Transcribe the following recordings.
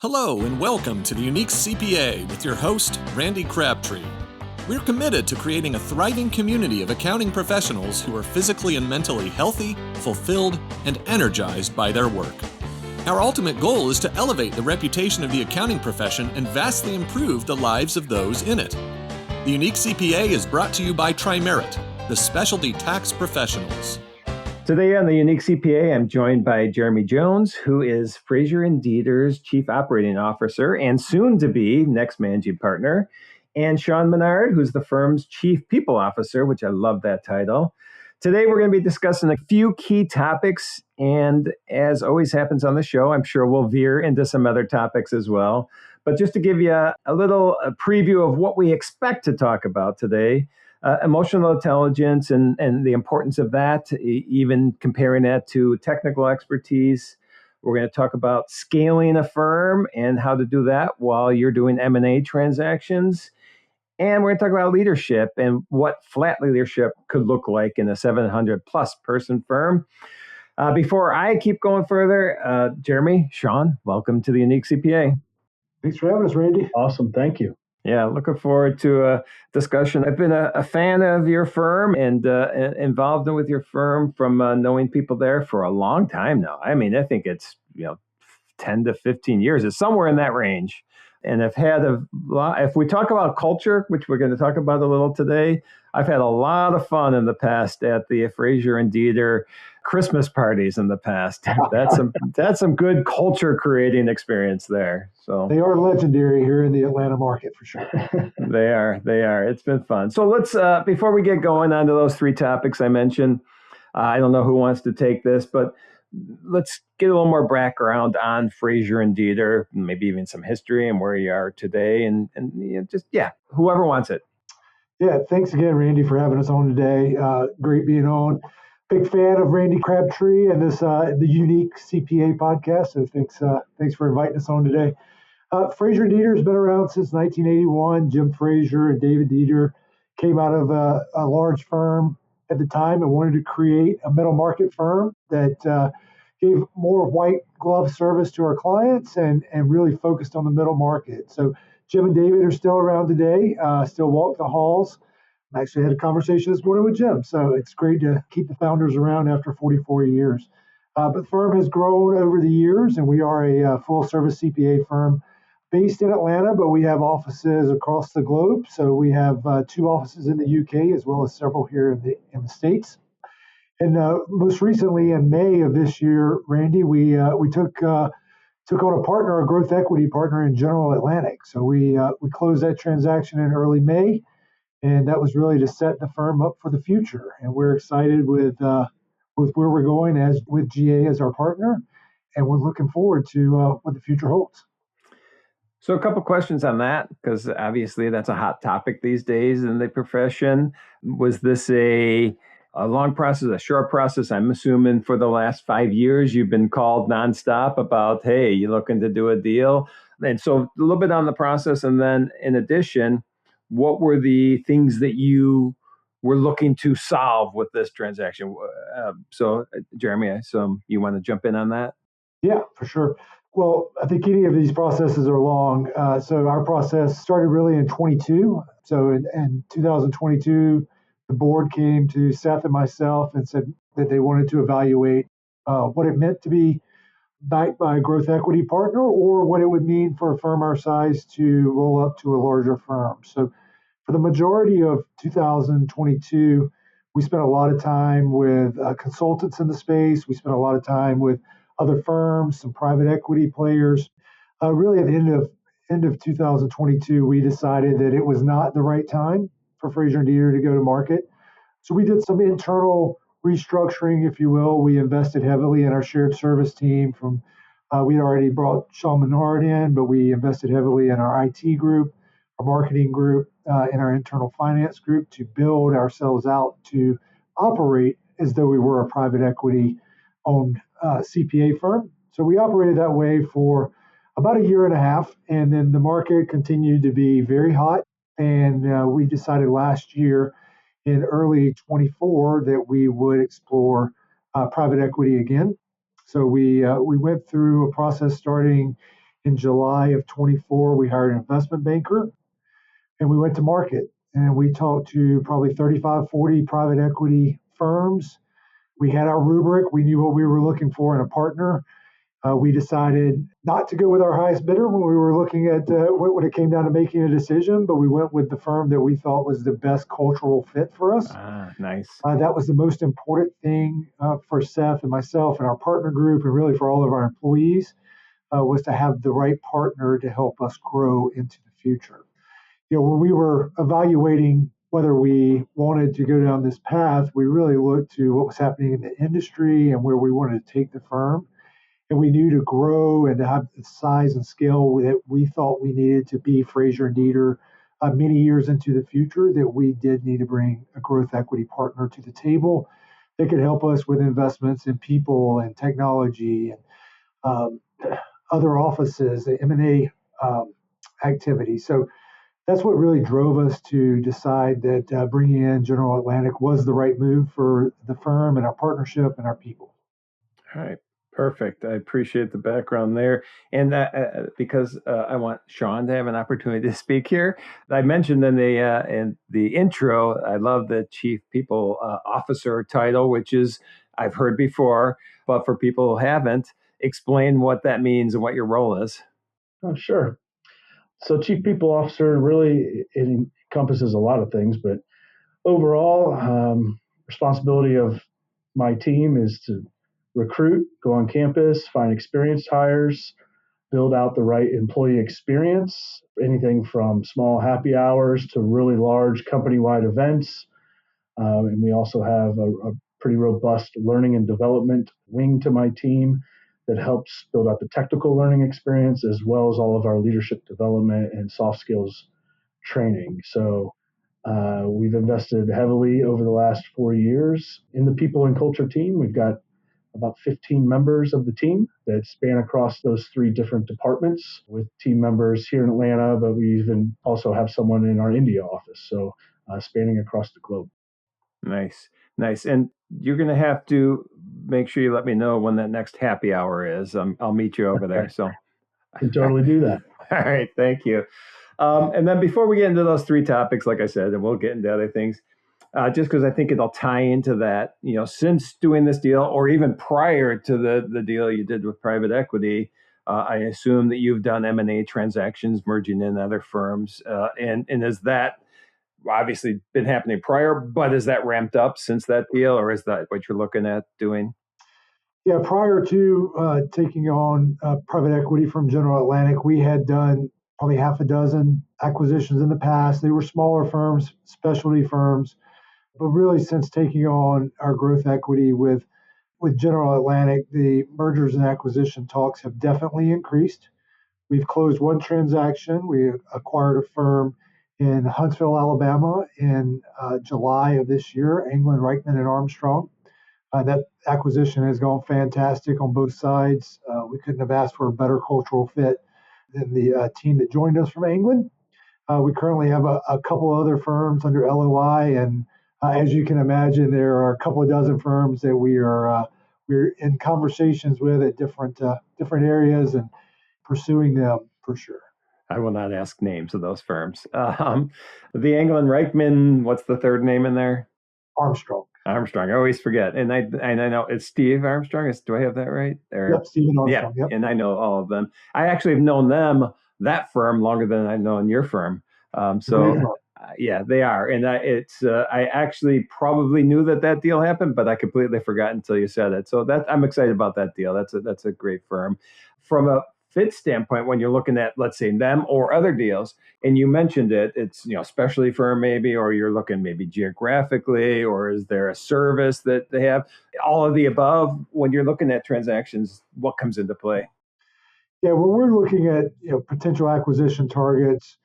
Hello and welcome to the Unique CPA with your host, Randy Crabtree. We're committed to creating a thriving community of accounting professionals who are physically and mentally healthy, fulfilled, and energized by their work. Our ultimate goal is to elevate the reputation of the accounting profession and vastly improve the lives of those in it. The Unique CPA is brought to you by Tri-Merit, the specialty tax professionals. Today on the Unique CPA, I'm joined by Jeremy Jones, who is Frazier and Deeter's Chief Operating Officer and soon-to-be next managing partner, and Shawn Menard, who's the firm's Chief People Officer, which I love that title. Today, we're going to be discussing a few key topics, and as always happens on the show, I'm sure we'll veer into some other topics as well. But just to give you a little preview of what we expect to talk about today, emotional intelligence and the importance of that, even comparing that to technical expertise. We're going to talk about scaling a firm and how to do that while you're doing M&A transactions. And we're going to talk about leadership and what flat leadership could look like in a 700 plus person firm. Before I keep going further, Jeremy, Shawn, welcome to the Unique CPA. Thanks for having us, Randy. Awesome. Thank you. Yeah, looking forward to a discussion. I've been a fan of your firm and involved with your firm from knowing people there for a long time now. I mean, I think it's 10 to 15 years. It's somewhere in that range. And I've had a lot, if we talk about culture, which we're going to talk about a little today, I've had a lot of fun in the past at the Frazier and Deeter Christmas parties in the past. That's some good culture creating experience there. So they are legendary here in the Atlanta market for sure. They are. It's been fun. So let's before we get going on to those three topics I mentioned, I don't know who wants to take this, but let's get a little more background on Frazier and Deeter, maybe even some history and where you are today, and whoever wants it. Yeah, thanks again, Randy, for having us on today. Great being on. Big fan of Randy Crabtree and this the Unique CPA podcast. So thanks for inviting us on today. Frazier and Deeter has been around since 1981. Jim Frazier and David Deeter came out of a large firm at the time and wanted to create a middle market firm that gave more white glove service to our clients and really focused on the middle market. So Jim and David are still around today, still walk the halls. I actually had a conversation this morning with Jim, so it's great to keep the founders around after 44 years. But the firm has grown over the years, and we are a full-service CPA firm based in Atlanta, but we have offices across the globe. So we have 2 offices in the UK as well as several here in the States. And most recently, in May of this year, Randy, we took on a growth equity partner in General Atlantic. So we closed that transaction in early May. And that was really to set the firm up for the future. And we're excited with where we're going with GA as our partner. And we're looking forward to what the future holds. So a couple questions on that, because obviously that's a hot topic these days in the profession. Was this a long process, a short process? I'm assuming for the last 5 years, you've been called nonstop about, hey, you looking to do a deal? And so a little bit on the process. And then in addition, what were the things that you were looking to solve with this transaction? So, Jeremy, you want to jump in on that? Yeah, for sure. Well, I think any of these processes are long. So our process started really in 22. So in 2022, the board came to Seth and myself and said that they wanted to evaluate what it meant to be backed by a growth equity partner or what it would mean for a firm our size to roll up to a larger firm. So for the majority of 2022, we spent a lot of time with consultants in the space. We spent a lot of time with other firms, some private equity players. Really at the end of 2022, we decided that it was not the right time for Frazier and Deeter to go to market. So we did some internal restructuring, if you will. We invested heavily in our shared service team. We had already brought Shawn Menard in, but we invested heavily in our IT group, our marketing group, in our internal finance group to build ourselves out to operate as though we were a private equity owned CPA firm. So we operated that way for about a year and a half, and then the market continued to be very hot. And we decided last year in early 24 that we would explore private equity again. So we went through a process starting In July of 24, we hired an investment banker and we went to market and we talked to probably 35, 40 private equity firms. We had our rubric. We knew what we were looking for in a partner. We decided not to go with our highest bidder when we were looking at when it came down to making a decision, but we went with the firm that we thought was the best cultural fit for us. Ah, nice. That was the most important thing for Seth and myself and our partner group, and really for all of our employees, was to have the right partner to help us grow into the future. When we were evaluating whether we wanted to go down this path, we really looked to what was happening in the industry and where we wanted to take the firm. And we knew to grow and to have the size and scale that we thought we needed to be Frazier and Deeter many years into the future, that we did need to bring a growth equity partner to the table that could help us with investments in people and technology and other offices, the M&A activity. So that's what really drove us to decide that bringing in General Atlantic was the right move for the firm and our partnership and our people. All right. Perfect. I appreciate the background there. And because I want Shawn to have an opportunity to speak here, I mentioned in the intro, I love the Chief People Officer title, which is I've heard before, but for people who haven't, explain what that means and what your role is. Oh, sure. So Chief People Officer really it encompasses a lot of things, but overall, responsibility of my team is to recruit, go on campus, find experienced hires, build out the right employee experience, anything from small happy hours to really large company-wide events. And we also have a pretty robust learning and development wing to my team that helps build out the technical learning experience as well as all of our leadership development and soft skills training. So we've invested heavily over the last 4 years in the people and culture team. We've got about 15 members of the team that span across those 3 different departments with team members here in Atlanta, but we even also have someone in our India office, so spanning across the globe. Nice. And you're going to have to make sure you let me know when that next happy hour is. I'll meet you over there. So I can totally do that. All right. Thank you. And then before we get into those 3 topics, like I said, and we'll get into other things, just because I think it'll tie into that, since doing this deal or even prior to the deal you did with private equity, I assume that you've done M&A transactions, merging in other firms. And is that obviously been happening prior, but is that ramped up since that deal, or is that what you're looking at doing? Yeah, prior to taking on private equity from General Atlantic, we had done probably half a dozen acquisitions in the past. They were smaller firms, specialty firms. But really, since taking on our growth equity with General Atlantic, the mergers and acquisition talks have definitely increased. We've closed one transaction. We acquired a firm in Huntsville, Alabama in July of this year, England, Reichman and Armstrong. That acquisition has gone fantastic on both sides. We couldn't have asked for a better cultural fit than the team that joined us from England. We currently have a couple other firms under LOI, and as you can imagine, there are a couple of dozen firms that we're in conversations with at different areas and pursuing them for sure. I will not ask names of those firms. The England Reichman, what's the third name in there? Armstrong. I always forget, and I know it's Steve Armstrong. Do I have that right? Yep, Stephen Armstrong. Yeah, yep. And I know all of them. I actually have known that firm longer than I've known your firm. Yeah, they are, and I actually probably knew that deal happened, but I completely forgot until you said it. So I'm excited about that deal. That's a great firm. From a fit standpoint, when you're looking at, let's say, them or other deals, and you mentioned it's specialty firm maybe, or you're looking maybe geographically, or is there a service that they have? All of the above. When you're looking at transactions, what comes into play? Yeah, when we're looking at potential acquisition targets,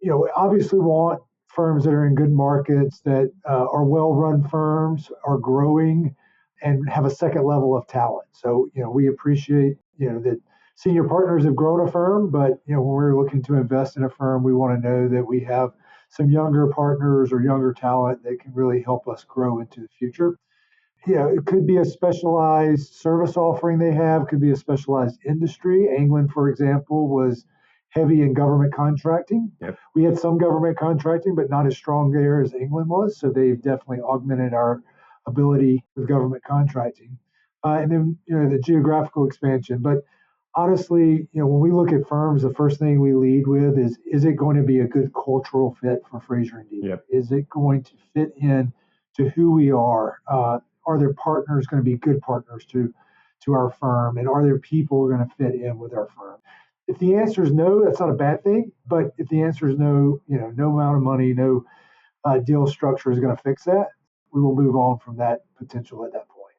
we obviously want firms that are in good markets, that are well-run firms, are growing, and have a second level of talent. So we appreciate that senior partners have grown a firm, but when we're looking to invest in a firm, we want to know that we have some younger partners or younger talent that can really help us grow into the future. Yeah, it could be a specialized service offering they have, could be a specialized industry. England, for example, was heavy in government contracting. Yep. We had some government contracting, but not as strong there as England was. So they've definitely augmented our ability with government contracting. And then, the geographical expansion. But honestly, when we look at firms, the first thing we lead with is it going to be a good cultural fit for Frazier and Deeter? Yep. Is it going to fit in to who we are? Are their partners going to be good partners to our firm? And are their people going to fit in with our firm? If the answer is no, that's not a bad thing. But if the answer is no, no amount of money, no deal structure is going to fix that, we will move on from that potential at that point.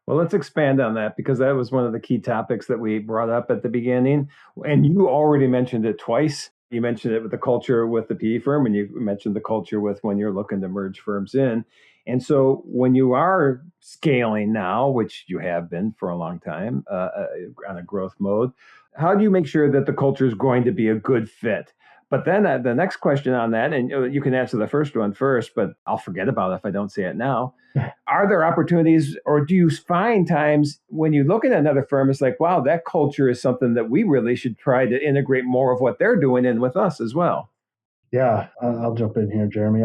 Well, let's expand on that because that was one of the key topics that we brought up at the beginning. And you already mentioned it twice. You mentioned it with the culture with the PE firm, and you mentioned the culture with when you're looking to merge firms in. And so when you are scaling now, which you have been for a long time on a growth mode, how do you make sure that the culture is going to be a good fit? But then the next question on that, and you can answer the first one first, but I'll forget about it if I don't say it now. Are there opportunities, or do you find times when you look at another firm, it's like, wow, that culture is something that we really should try to integrate more of what they're doing in with us as well? Yeah, I'll jump in here, Jeremy.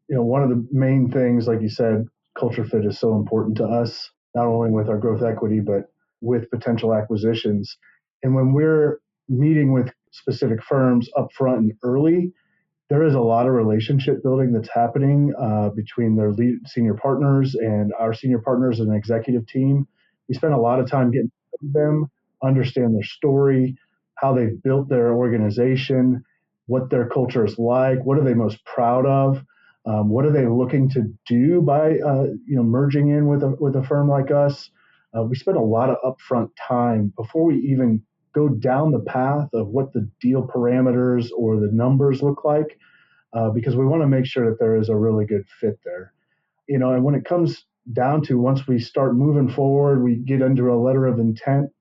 One of the main things, like you said, culture fit is so important to us, not only with our growth equity, but with potential acquisitions. And when we're meeting with specific firms up front and early, there is a lot of relationship building that's happening between their senior partners and our senior partners and executive team. We spend a lot of time getting to know them, understand their story, how they've built their organization, what their culture is like, what are they most proud of, what are they looking to do by merging in with a firm like us. We spend a lot of upfront time before we even go down the path of what the deal parameters or the numbers look like, because we want to make sure that there is a really good fit there. And when it comes down to once we start moving forward, we get under a letter of intent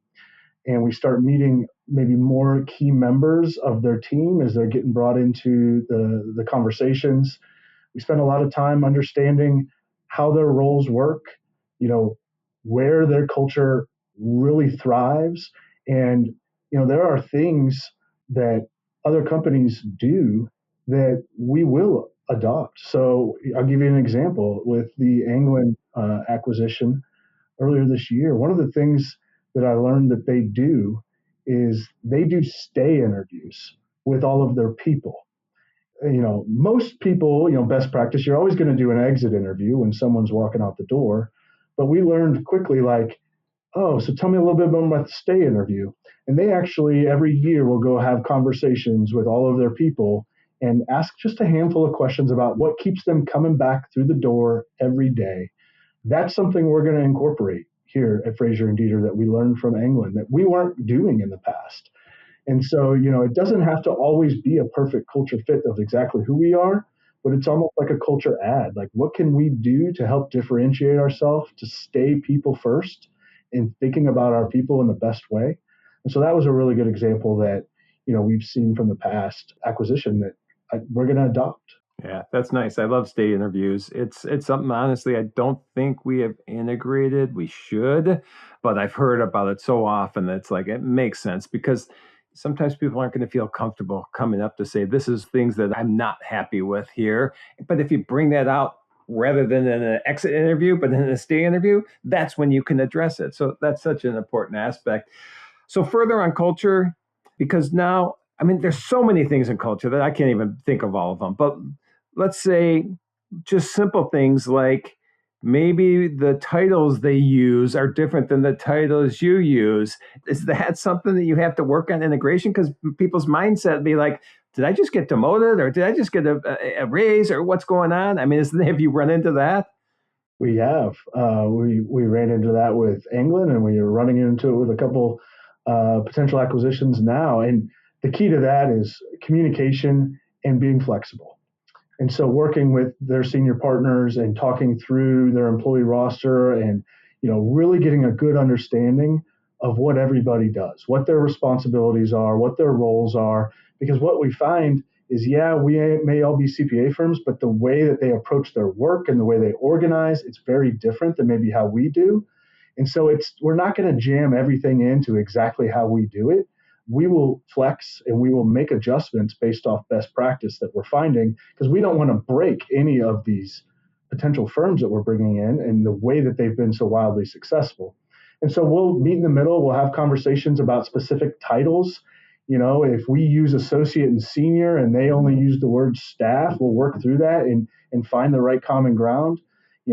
and we start meeting maybe more key members of their team as they're getting brought into the conversations. We spend a lot of time understanding how their roles work, where their culture really thrives. And there are things that other companies do that we will adopt. So I'll give you an example with the Anglin acquisition earlier this year. One of the things that I learned that they do is they do stay interviews with all of their people. Most people, best practice, you're always going to do an exit interview when someone's walking out the door. But we learned quickly, like, oh, so tell me a little bit more about the stay interview. And they actually every year will go have conversations with all of their people and ask just a handful of questions about what keeps them coming back through the door every day. That's something we're going to incorporate here at Frazier and Deeter that we learned from England that we weren't doing in the past. And so, it doesn't have to always be a perfect culture fit of exactly who we are, but it's almost like a culture ad. Like, what can we do to help differentiate ourselves to stay people first and thinking about our people in the best way? And so that was a really good example that, we've seen from the past acquisition that we're going to adopt. Yeah, that's nice. I love stay interviews. It's something, honestly, I don't think we have integrated. We should, but I've heard about it so often that it's like, it makes sense because sometimes people aren't going to feel comfortable coming up to say, this is things that I'm not happy with here. But if you bring that out rather than in an exit interview, but in a stay interview, that's when you can address it. So that's such an important aspect. So further on culture, because now, there's so many things in culture that I can't even think of all of them, but let's say just simple things like maybe the titles they use are different than the titles you use. Is that something that you have to work on integration? Because people's mindset be like, did I just get demoted or did I just get a raise or what's going on? Have you run into that? We have. We ran into that with England and we are running into it with a couple potential acquisitions now. And the key to that is communication and being flexible. And so working with their senior partners and talking through their employee roster and, really getting a good understanding of what everybody does, what their responsibilities are, what their roles are. Because what we find is, yeah, we may all be CPA firms, but the way that they approach their work and the way they organize, it's very different than maybe how we do. And so we're not going to jam everything into exactly how we do it. We will flex and we will make adjustments based off best practice that we're finding, because we don't want to break any of these potential firms that we're bringing in and the way that they've been so wildly successful. And so we'll meet in the middle. We'll have conversations about specific titles. If we use associate and senior and they only use the word staff, we'll work through that and find the right common ground.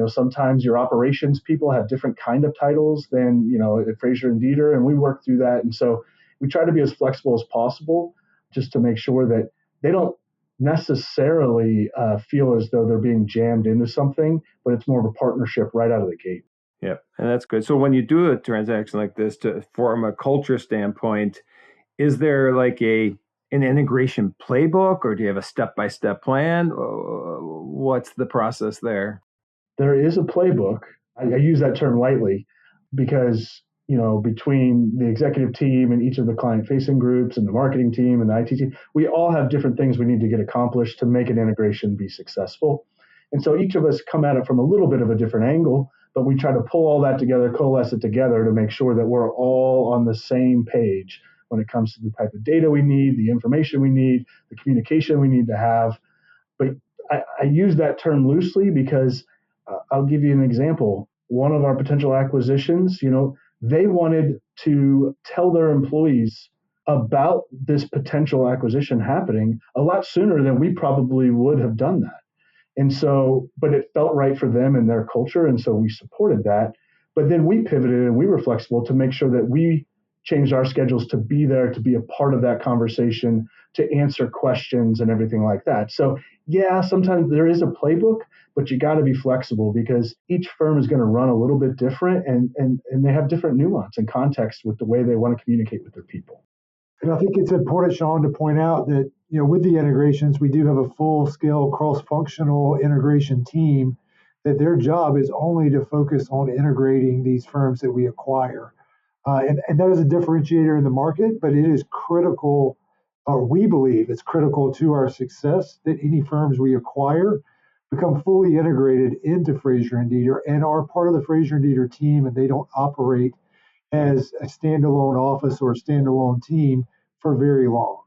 Sometimes your operations people have different kind of titles than, at Frazier and Deeter, and we work through that. And so we try to be as flexible as possible just to make sure that they don't necessarily feel as though they're being jammed into something, but it's more of a partnership right out of the gate. Yeah, and that's good. So when you do a transaction like this, from a culture standpoint, is there like an integration playbook, or do you have a step-by-step plan? What's the process there? There is a playbook. I use that term lightly because, between the executive team and each of the client-facing groups and the marketing team and the IT team, we all have different things we need to get accomplished to make an integration be successful. And so each of us come at it from a little bit of a different angle, but we try to pull all that together, coalesce it together to make sure that we're all on the same page when it comes to the type of data we need, the information we need, the communication we need to have. But I use that term loosely because I'll give you an example. One of our potential acquisitions, they wanted to tell their employees about this potential acquisition happening a lot sooner than we probably would have done that. And so, but it felt right for them and their culture. And so we supported that. But then we pivoted and we were flexible to make sure that we changed our schedules to be there, to be a part of that conversation, to answer questions and everything like that. So yeah, sometimes there is a playbook, but you got to be flexible because each firm is going to run a little bit different and they have different nuance and context with the way they want to communicate with their people. And I think it's important, Shawn, to point out that, with the integrations, we do have a full-scale cross-functional integration team that their job is only to focus on integrating these firms that we acquire. And that is a differentiator in the market, but it is critical, or we believe it's critical to our success that any firms we acquire become fully integrated into Frazier and Deeter and are part of the Frazier and Deeter team, and they don't operate as a standalone office or a standalone team for very long.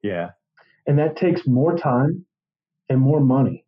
Yeah. And that takes more time and more money.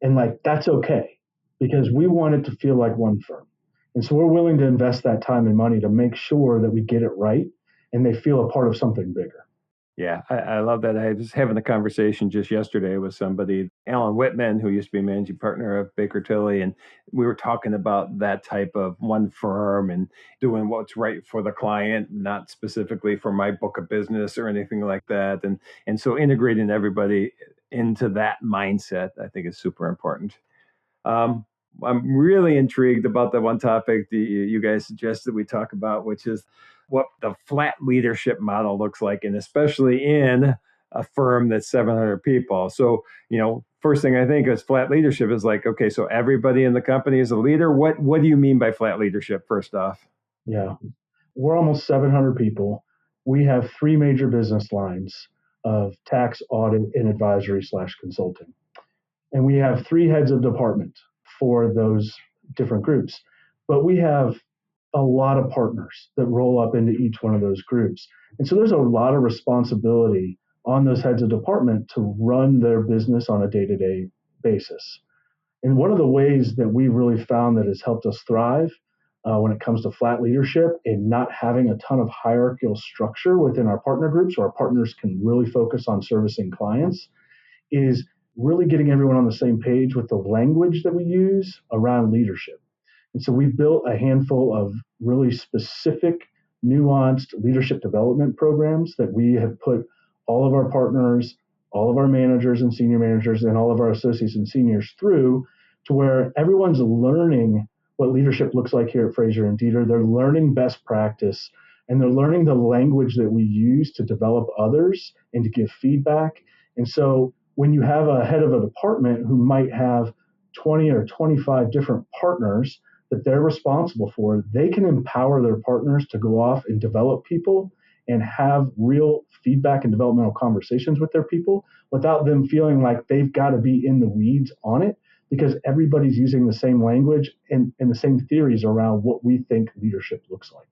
And that's okay because we want it to feel like one firm. And so we're willing to invest that time and money to make sure that we get it right and they feel a part of something bigger. Yeah, I love that. I was having a conversation just yesterday with somebody, Alan Whitman, who used to be managing partner of Baker Tilly, and we were talking about that type of one firm and doing what's right for the client, not specifically for my book of business or anything like that. And so integrating everybody into that mindset, I think, is super important. I'm really intrigued about the one topic that you guys suggested we talk about, which is what the flat leadership model looks like, and especially in a firm that's 700 people. So, first thing I think is flat leadership is okay, so everybody in the company is a leader. What do you mean by flat leadership, first off? Yeah, we're almost 700 people. We have 3 major business lines of tax, audit, and advisory/consulting. And we have 3 heads of department for those different groups. But we have a lot of partners that roll up into each one of those groups. And so there's a lot of responsibility on those heads of department to run their business on a day-to-day basis. And one of the ways that we've really found that has helped us thrive when it comes to flat leadership and not having a ton of hierarchical structure within our partner groups, so our partners can really focus on servicing clients, is really getting everyone on the same page with the language that we use around leadership. And so we've built a handful of really specific, nuanced leadership development programs that we have put all of our partners, all of our managers and senior managers, and all of our associates and seniors through to where everyone's learning what leadership looks like here at Frazier and Deeter. They're learning best practice, and they're learning the language that we use to develop others and to give feedback. And so when you have a head of a department who might have 20 or 25 different partners that they're responsible for, they can empower their partners to go off and develop people and have real feedback and developmental conversations with their people without them feeling like they've got to be in the weeds on it, because everybody's using the same language and the same theories around what we think leadership looks like.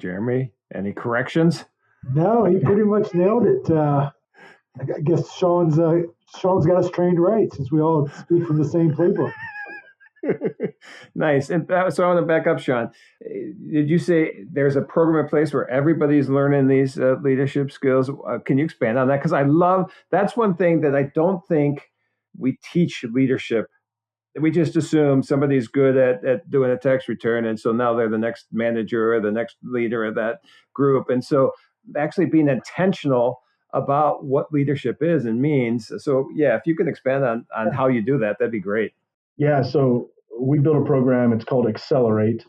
Jeremy, any corrections? No, he pretty much nailed it. I guess Shawn's got us trained right, since we all speak from the same playbook. Nice. And so I want to back up, Shawn. Did you say there's a program in place where everybody's learning these leadership skills? Can you expand on that? Because that's one thing that I don't think we teach leadership. We just assume somebody's good at doing a tax return, and so now they're the next manager or the next leader of that group. And so actually being intentional about what leadership is and means. So yeah, if you can expand on how you do that, that'd be great. Yeah, so we built a program, it's called Accelerate,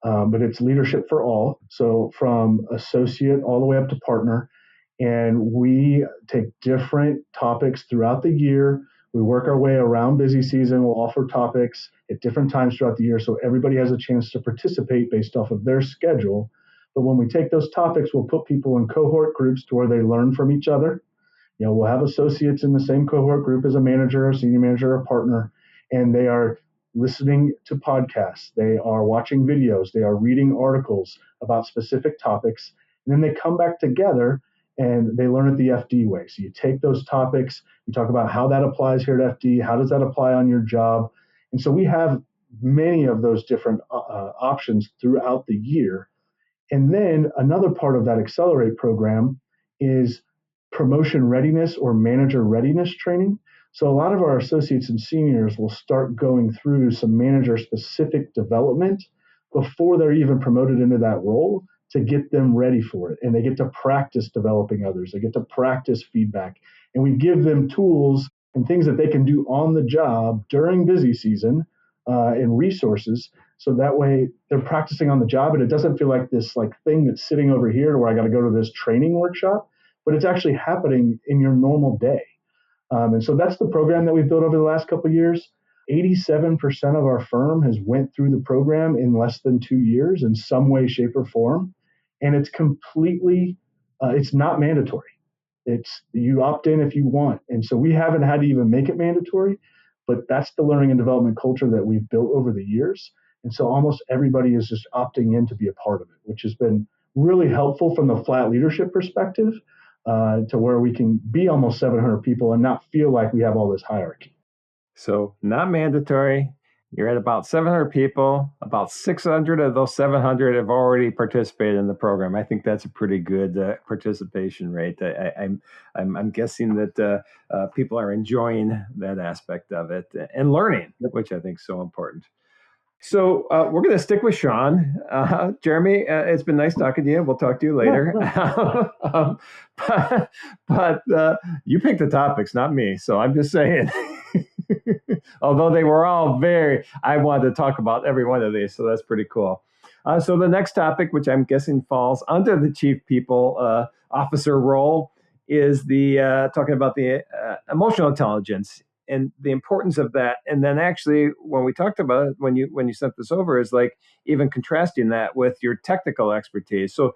but it's leadership for all. So from associate all the way up to partner. And we take different topics throughout the year. We work our way around busy season. We'll offer topics at different times throughout the year, so everybody has a chance to participate based off of their schedule. But when we take those topics, we'll put people in cohort groups to where they learn from each other. We'll have associates in the same cohort group as a manager, a senior manager, or partner, and they are listening to podcasts. They are watching videos. They are reading articles about specific topics. And then they come back together and they learn it the FD way. So you take those topics, you talk about how that applies here at FD, how does that apply on your job? And so we have many of those different options throughout the year. And then another part of that Accelerate program is promotion readiness or manager readiness training. So a lot of our associates and seniors will start going through some manager specific development before they're even promoted into that role, to get them ready for it. And they get to practice developing others. They get to practice feedback. And we give them tools and things that they can do on the job during busy season and resources. So that way they're practicing on the job, and it doesn't feel like this thing that's sitting over here where I got to go to this training workshop, but it's actually happening in your normal day. And so that's the program that we've built over the last couple of years. 87% of our firm has went through the program in less than 2 years in some way, shape, or form. And it's completely, it's not mandatory. It's you opt in if you want. And so we haven't had to even make it mandatory, but that's the learning and development culture that we've built over the years. And so almost everybody is just opting in to be a part of it, which has been really helpful from the flat leadership perspective, to where we can be almost 700 people and not feel like we have all this hierarchy. So not mandatory. You're at about 700 people. About 600 of those 700 have already participated in the program. I think that's a pretty good participation rate. I'm guessing that people are enjoying that aspect of it and learning, which I think is so important. So we're going to stick with Shawn. Jeremy, it's been nice talking to you. We'll talk to you later. But you picked the topics, not me. So I'm just saying. Although they were all I wanted to talk about every one of these. So that's pretty cool. So the next topic, which I'm guessing falls under the chief people officer role, is the talking about the emotional intelligence and the importance of that. And then actually, when we talked about it, when you sent this over, is like even contrasting that with your technical expertise. So,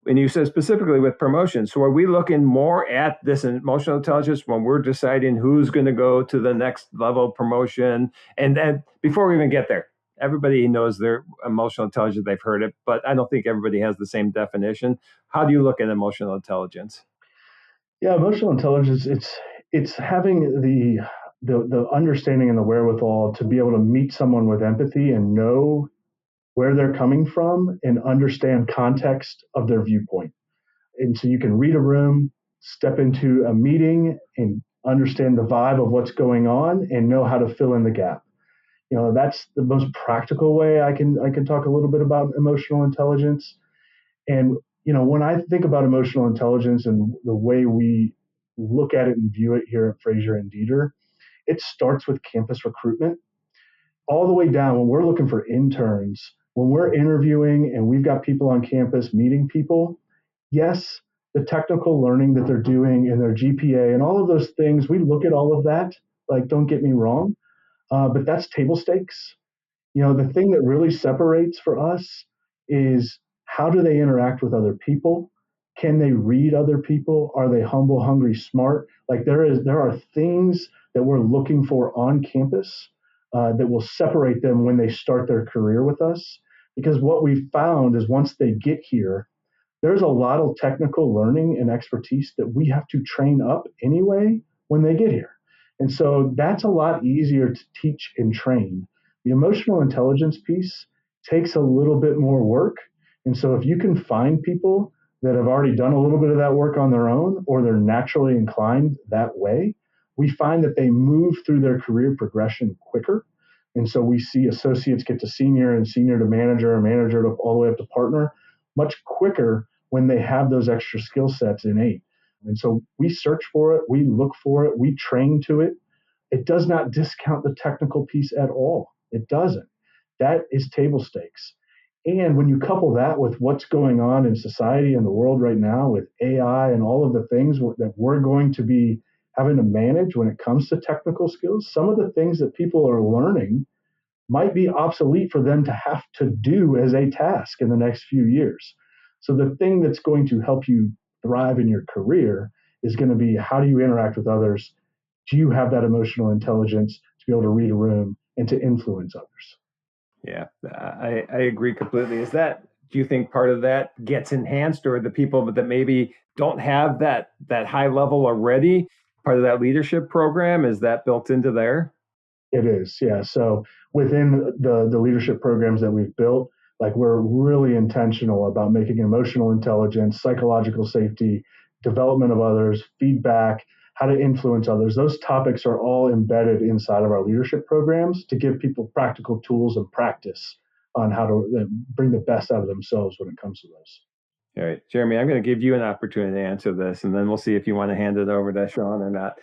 and you said specifically with promotion. So are we looking more at this emotional intelligence when we're deciding who's going to go to the next level of promotion? And then before we even get there, everybody knows their emotional intelligence. They've heard it, but I don't think everybody has the same definition. How do you look at emotional intelligence? Yeah, emotional intelligence, it's having the understanding and the wherewithal to be able to meet someone with empathy and know where they're coming from and understand context of their viewpoint. And so you can read a room, step into a meeting and understand the vibe of what's going on and know how to fill in the gap. That's the most practical way I can talk a little bit about emotional intelligence. And when I think about emotional intelligence and the way we look at it and view it here at Frazier and Deeter, it starts with campus recruitment all the way down. When we're looking for interns, when we're interviewing and we've got people on campus meeting people, yes, the technical learning that they're doing and their GPA and all of those things, we look at all of that, don't get me wrong, but that's table stakes. The thing that really separates for us is how do they interact with other people Can they read other people? Are they humble, hungry, smart? Like there are things that we're looking for on campus that will separate them when they start their career with us. Because what we've found is once they get here, there's a lot of technical learning and expertise that we have to train up anyway when they get here. And so that's a lot easier to teach and train. The emotional intelligence piece takes a little bit more work. And so if you can find people that have already done a little bit of that work on their own, or they're naturally inclined that way, we find that they move through their career progression quicker. And so we see associates get to senior and senior to manager and manager to all the way up to partner much quicker when they have those extra skill sets innate. And so we search for it, we look for it, we train to it. It does not discount the technical piece at all. It doesn't. That is table stakes. And when you couple that with what's going on in society and the world right now with AI and all of the things that we're going to be having to manage when it comes to technical skills, some of the things that people are learning might be obsolete for them to have to do as a task in the next few years. So the thing that's going to help you thrive in your career is going to be, how do you interact with others? Do you have that emotional intelligence to be able to read a room and to influence others? Yeah, I agree completely. Do you think part of that gets enhanced, or the people that maybe don't have that high level already, part of that leadership program, is that built into there? It is, yeah. So within the leadership programs that we've built, like we're really intentional about making emotional intelligence, psychological safety, development of others, feedback, how to influence others. Those topics are all embedded inside of our leadership programs to give people practical tools and practice on how to bring the best out of themselves when it comes to those. All right, Jeremy, I'm going to give you an opportunity to answer this, and then we'll see if you want to hand it over to Shawn or not.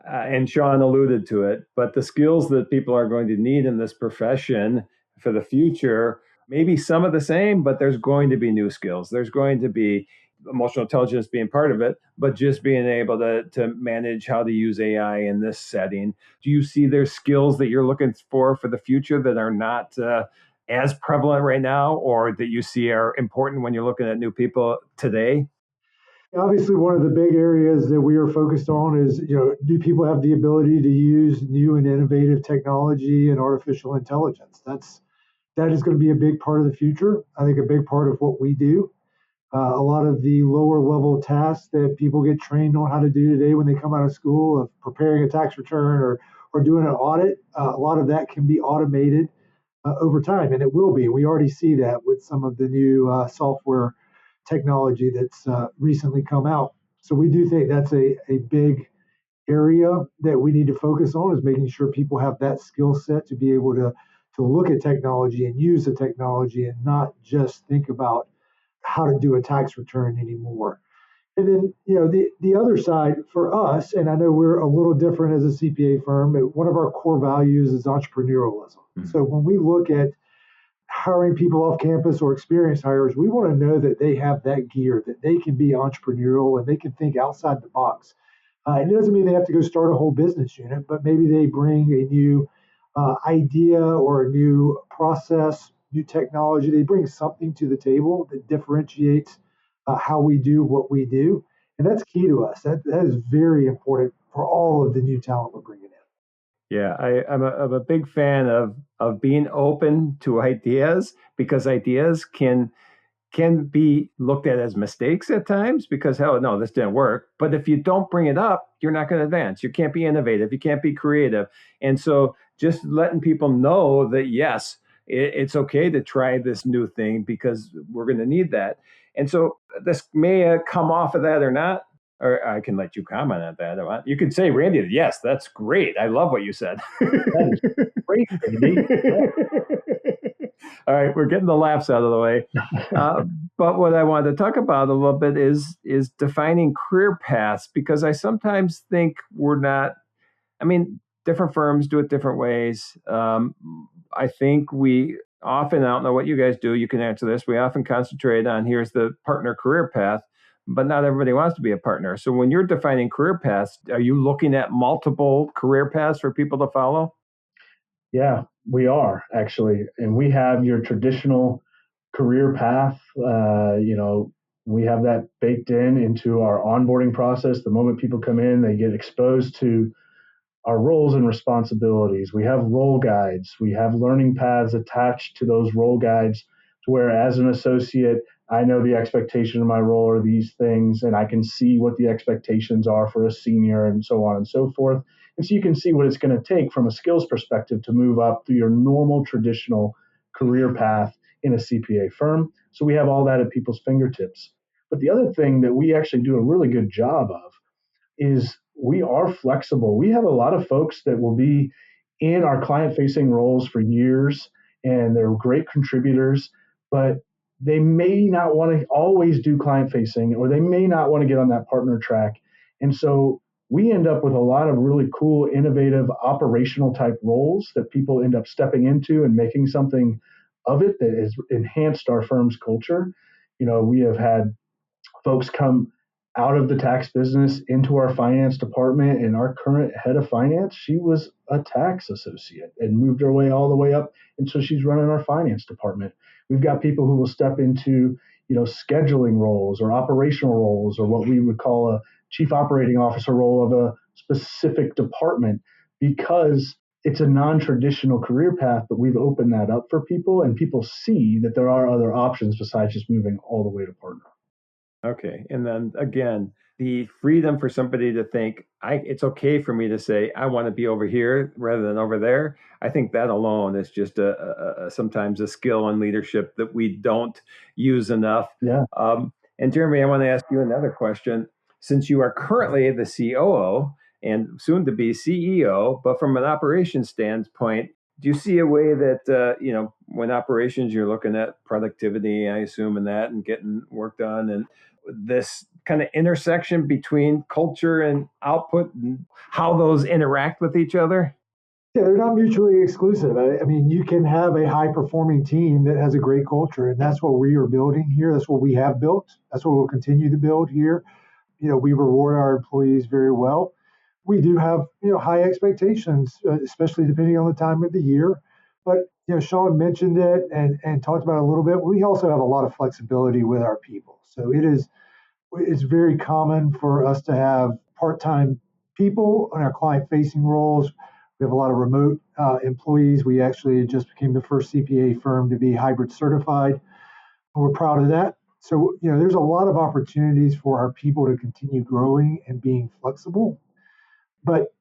And Shawn alluded to it, but the skills that people are going to need in this profession for the future, maybe some of the same, but there's going to be new skills. There's going to be emotional intelligence being part of it, but just being able to manage how to use AI in this setting. Do you see there's skills that you're looking for the future that are not as prevalent right now, or that you see are important when you're looking at new people today? Obviously, one of the big areas that we are focused on is, do people have the ability to use new and innovative technology and artificial intelligence? That is going to be a big part of the future. I think a big part of what we do. A lot of the lower level tasks that people get trained on how to do today when they come out of school, of preparing a tax return or doing an audit, a lot of that can be automated over time, and it will be. We already see that with some of the new software technology that's recently come out. So we do think that's a big area that we need to focus on, is making sure people have that skill set to be able to look at technology and use the technology and not just think about how to do a tax return anymore. And then, the other side for us, and I know we're a little different as a CPA firm, but one of our core values is entrepreneurialism. Mm-hmm. So when we look at hiring people off campus or experienced hires, we want to know that they have that gear, that they can be entrepreneurial and they can think outside the box. And it doesn't mean they have to go start a whole business unit, but maybe they bring a new idea or a new process, new technology. They bring something to the table that differentiates how we do what we do. And that's key to us. That is very important for all of the new talent we're bringing in. Yeah, I'm a big fan of being open to ideas, because ideas can be looked at as mistakes at times, because, hell, no, this didn't work. But if you don't bring it up, you're not going to advance. You can't be innovative. You can't be creative. And so just letting people know that, yes, it's okay to try this new thing, because we're going to need that. And so this may come off of that or not, or I can let you comment on that. You can say, Randy, yes, that's great. I love what you said. That is great, Randy. All right, we're getting the laughs out of the way. But what I wanted to talk about a little bit is defining career paths, because I sometimes think we're not, different firms do it different ways. I think we often, I don't know what you guys do, you can answer this, we often concentrate on, here's the partner career path, but not everybody wants to be a partner. So when you're defining career paths, are you looking at multiple career paths for people to follow? Yeah, we are actually. And we have your traditional career path, We have that baked into our onboarding process. The moment people come in, they get exposed to our roles and responsibilities. We have role guides. We have learning paths attached to those role guides to where, as an associate, I know the expectation of my role are these things, and I can see what the expectations are for a senior and so on and so forth. And so you can see what it's going to take from a skills perspective to move up through your normal traditional career path in a CPA firm. So we have all that at people's fingertips. But the other thing that we actually do a really good job of is we are flexible. We have a lot of folks that will be in our client-facing roles for years, and they're great contributors, but they may not want to always do client-facing, or they may not want to get on that partner track. And so we end up with a lot of really cool, innovative, operational type roles that people end up stepping into and making something of it that has enhanced our firm's culture. We have had folks come out of the tax business into our finance department, and our current head of finance, she was a tax associate and moved her way all the way up, and so she's running our finance department. We've got people who will step into scheduling roles or operational roles, or what we would call a chief operating officer role of a specific department, because it's a non-traditional career path, but we've opened that up for people, and people see that there are other options besides just moving all the way to partner. Okay. And then again, the freedom for somebody to think, it's okay for me to say, I want to be over here rather than over there. I think that alone is just sometimes a skill and leadership that we don't use enough. Yeah. And Jeremy, I want to ask you another question. Since you are currently the COO and soon to be CEO, but from an operations standpoint, do you see a way that, when operations, you're looking at productivity, I assume, and that, and getting work done, and this kind of intersection between culture and output and how those interact with each other? Yeah, they're not mutually exclusive. I mean, you can have a high performing team that has a great culture, and that's what we are building here. That's what we have built. That's what we'll continue to build here. We reward our employees very well. We do have, high expectations, especially depending on the time of the year. But, Shawn mentioned it and talked about it a little bit. We also have a lot of flexibility with our people. So it's very common for us to have part-time people on our client-facing roles. We have a lot of remote employees. We actually just became the first CPA firm to be hybrid certified. And we're proud of that. So, there's a lot of opportunities for our people to continue growing and being flexible. But,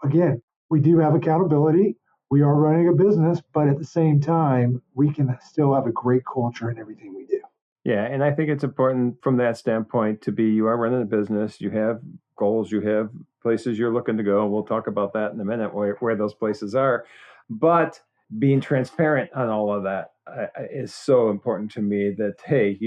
again, we do have accountability. We are running a business, but at the same time, we can still have a great culture in everything we do. Yeah, and I think it's important from that standpoint you are running a business, you have goals, you have places you're looking to go. We'll talk about that in a minute, where those places are. But being transparent on all of that is so important to me that, hey,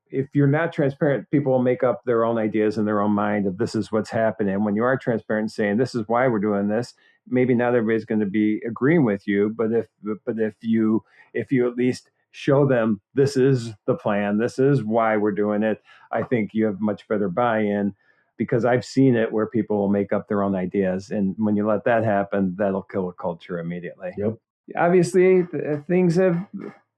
if you're not transparent, people will make up their own ideas in their own mind of this is what's happening. When you are transparent saying this is why we're doing this, maybe not everybody's going to be agreeing with you, but if you at least show them this is the plan, this is why we're doing it, I think you have much better buy-in, because I've seen it where people will make up their own ideas. And when you let that happen, that'll kill a culture immediately. Yep. Obviously, things have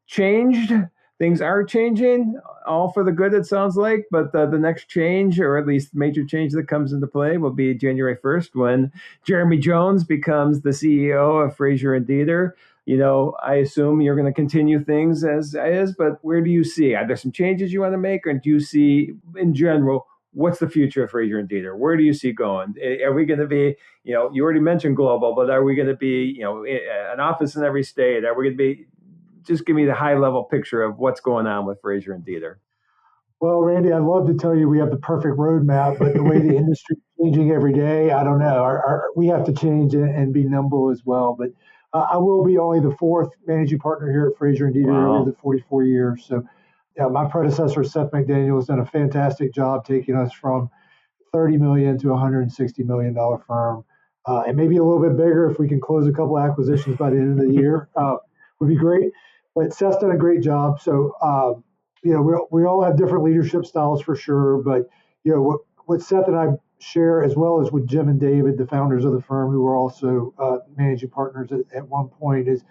changed. Things are changing, all for the good, it sounds like. But the next change, or at least major change that comes into play, will be January 1st when Jeremy Jones becomes the CEO of Frazier and Deeter. I assume you're going to continue things as is, but where do you see? Are there some changes you want to make, or do you see, in general, what's the future of Frazier and Deeter? Where do you see going? Are we going to be, you already mentioned global, but are we going to be, an office in every state? Are we going to be, just give me the high level picture of what's going on with Frazier and Deeter. Well, Randy, I'd love to tell you we have the perfect roadmap, but the way the industry is changing every day, I don't know. We have to change and be nimble as well. But I will be only the fourth managing partner here at Frazier and Deeter over the 44 years. So, my predecessor, Seth McDaniel, has done a fantastic job taking us from $30 million to $160 million firm, and maybe a little bit bigger if we can close a couple acquisitions by the end of the year. Would be great. But Seth's done a great job. So, we all have different leadership styles for sure. But, what Seth and I share, as well as with Jim and David, the founders of the firm, who were also managing partners at one point, is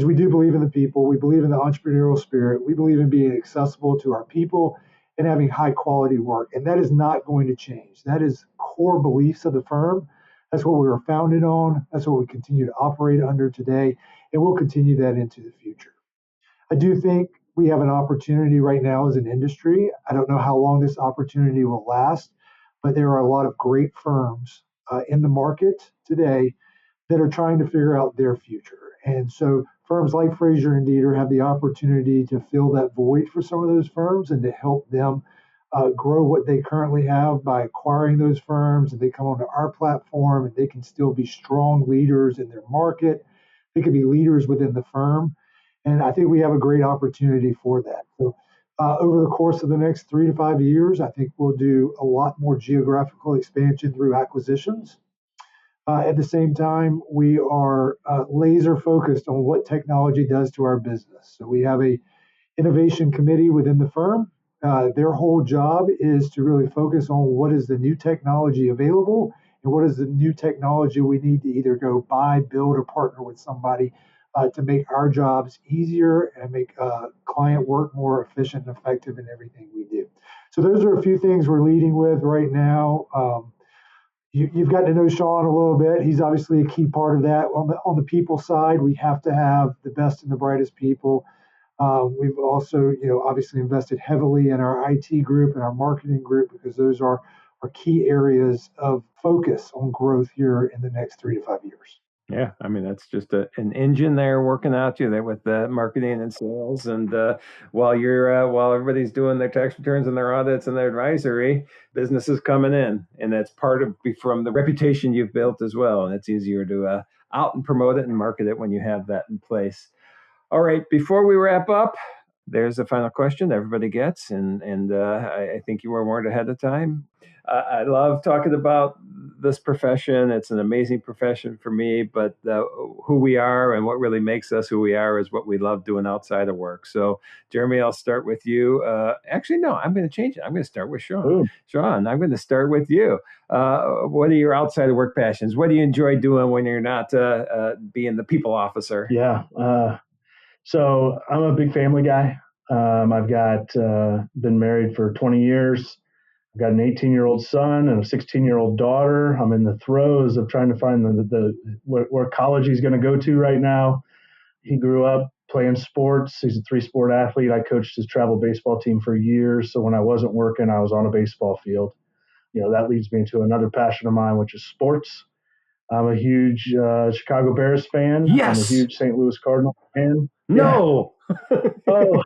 we do believe in the people. We believe in the entrepreneurial spirit. We believe in being accessible to our people and having high quality work. And that is not going to change. That is core beliefs of the firm. That's what we were founded on. That's what we continue to operate under today. And we'll continue that into the future. I do think we have an opportunity right now as an industry. I don't know how long this opportunity will last, but there are a lot of great firms in the market today that are trying to figure out their future. And so firms like Frazier and Deeter have the opportunity to fill that void for some of those firms and to help them grow what they currently have by acquiring those firms. And they come onto our platform and they can still be strong leaders in their market. They can be leaders within the firm. And I think we have a great opportunity for that. So over the course of the next 3 to 5 years, I think we'll do a lot more geographical expansion through acquisitions. At the same time, we are laser focused on what technology does to our business. So we have a innovation committee within the firm. Their whole job is to really focus on what is the new technology available and what is the new technology we need to either go buy, build, or partner with somebody to make our jobs easier and make client work more efficient and effective in everything we do. So those are a few things we're leading with right now. You've gotten to know Shawn a little bit. He's obviously a key part of that. On the people side, we have to have the best and the brightest people. We've also, obviously invested heavily in our IT group and our marketing group because those are our key areas of focus on growth here in the next 3 to 5 years. Yeah, I mean, that's just an engine there working out you there with the marketing and sales. And while everybody's doing their tax returns and their audits and their advisory, business is coming in. And that's part of from the reputation you've built as well. And it's easier to out and promote it and market it when you have that in place. All right, before we wrap up, there's a final question that everybody gets. And I think you were warned ahead of time. I love talking about this profession. It's an amazing profession for me, but who we are and what really makes us who we are is what we love doing outside of work. So, Jeremy, I'll start with you. Actually, no, I'm going to change it. I'm going to start with Shawn. Ooh. Shawn, I'm going to start with you. What are your outside of work passions? What do you enjoy doing when you're not being the people officer? Yeah. So I'm a big family guy. I've got been married for 20 years. I've got an 18-year-old son and a 16-year-old daughter. I'm in the throes of trying to find where college he's going to go to right now. He grew up playing sports. He's a 3-sport athlete. I coached his travel baseball team for years. So when I wasn't working, I was on a baseball field. That leads me to another passion of mine, which is sports. I'm a huge Chicago Bears fan. Yes. I'm a huge St. Louis Cardinals fan. No. Oh,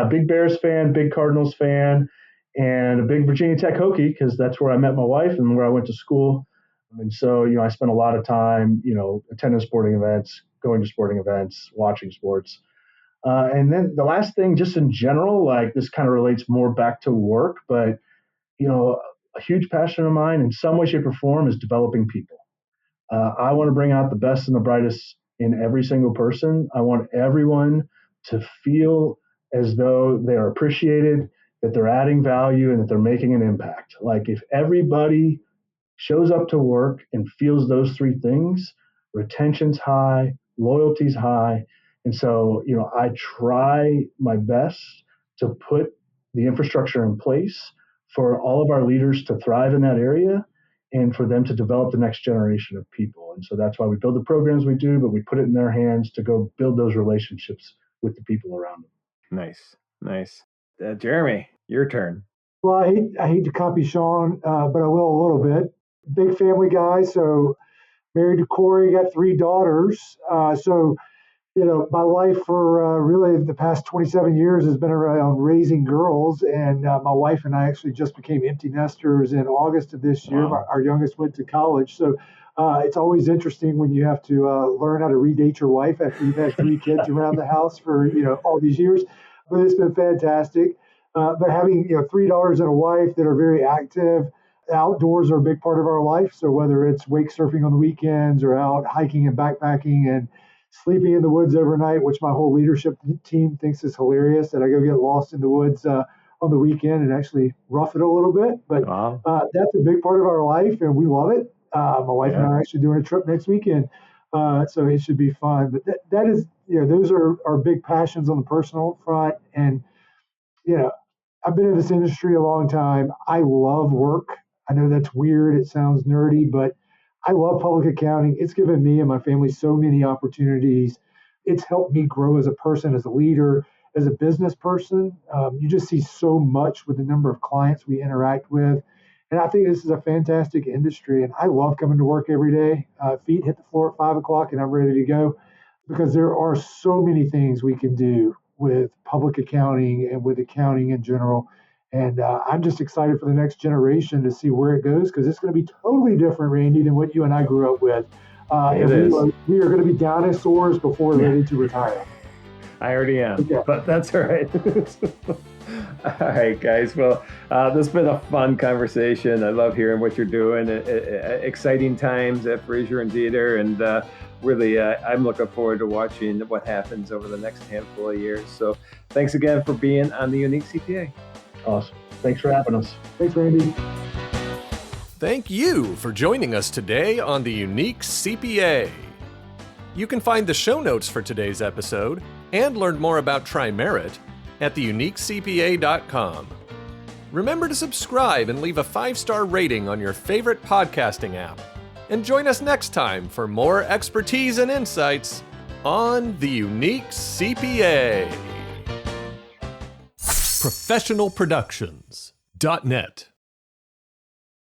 big Bears fan, big Cardinals fan, and a big Virginia Tech Hokie because that's where I met my wife and where I went to school. And so, I spent a lot of time, attending sporting events, going to sporting events, watching sports. And then the last thing, just in general, like this kind of relates more back to work, but, a huge passion of mine in some way, shape, or form is developing people. I want to bring out the best and the brightest in every single person. I want everyone to feel as though they are appreciated, that they're adding value, and that they're making an impact. Like if everybody shows up to work and feels those 3 things, retention's high, loyalty's high. And so, I try my best to put the infrastructure in place for all of our leaders to thrive in that area and for them to develop the next generation of people. And so that's why we build the programs we do, but we put it in their hands to go build those relationships with the people around them. Nice. Jeremy, your turn. Well, I hate to copy Shawn, but I will a little bit. Big family guy, so married to Corey, got 3 daughters. My life for really the past 27 years has been around raising girls. And my wife and I actually just became empty nesters in August of this year. Wow. Our youngest went to college. So it's always interesting when you have to learn how to redate your wife after you've had 3 kids around the house for, all these years. But it's been fantastic. But having, 3 daughters and a wife that are very active, outdoors are a big part of our life. So whether it's wake surfing on the weekends or out hiking and backpacking and sleeping in the woods overnight, which my whole leadership team thinks is hilarious, that I go get lost in the woods on the weekend and actually rough it a little bit. But wow. That's a big part of our life, and we love it. My wife and I are actually doing a trip next weekend, so it should be fun. But that is, those are our big passions on the personal front. And I've been in this industry a long time. I love work. I know that's weird. It sounds nerdy, but I love public accounting. It's given me and my family so many opportunities. It's helped me grow as a person, as a leader, as a business person. You just see so much with the number of clients we interact with. And I think this is a fantastic industry. And I love coming to work every day. Feet hit the floor at 5 o'clock and I'm ready to go because there are so many things we can do with public accounting and with accounting in general. And I'm just excited for the next generation to see where it goes because it's going to be totally different, Randy, than what you and I grew up with. We are going to be dinosaurs before we're ready to retire. I already am, Okay. But that's all right. All right, guys. Well, this has been a fun conversation. I love hearing what you're doing. Exciting times at Frazier and Deeter, and really, I'm looking forward to watching what happens over the next handful of years. So thanks again for being on the Unique CPA. Awesome. Thanks for having us. Thanks, Randy. Thank you for joining us today on the Unique CPA. You can find the show notes for today's episode and learn more about TriMerit at theuniquecpa.com. Remember to subscribe and leave a 5-star rating on your favorite podcasting app. And join us next time for more expertise and insights on the Unique CPA. ProfessionalProductions.net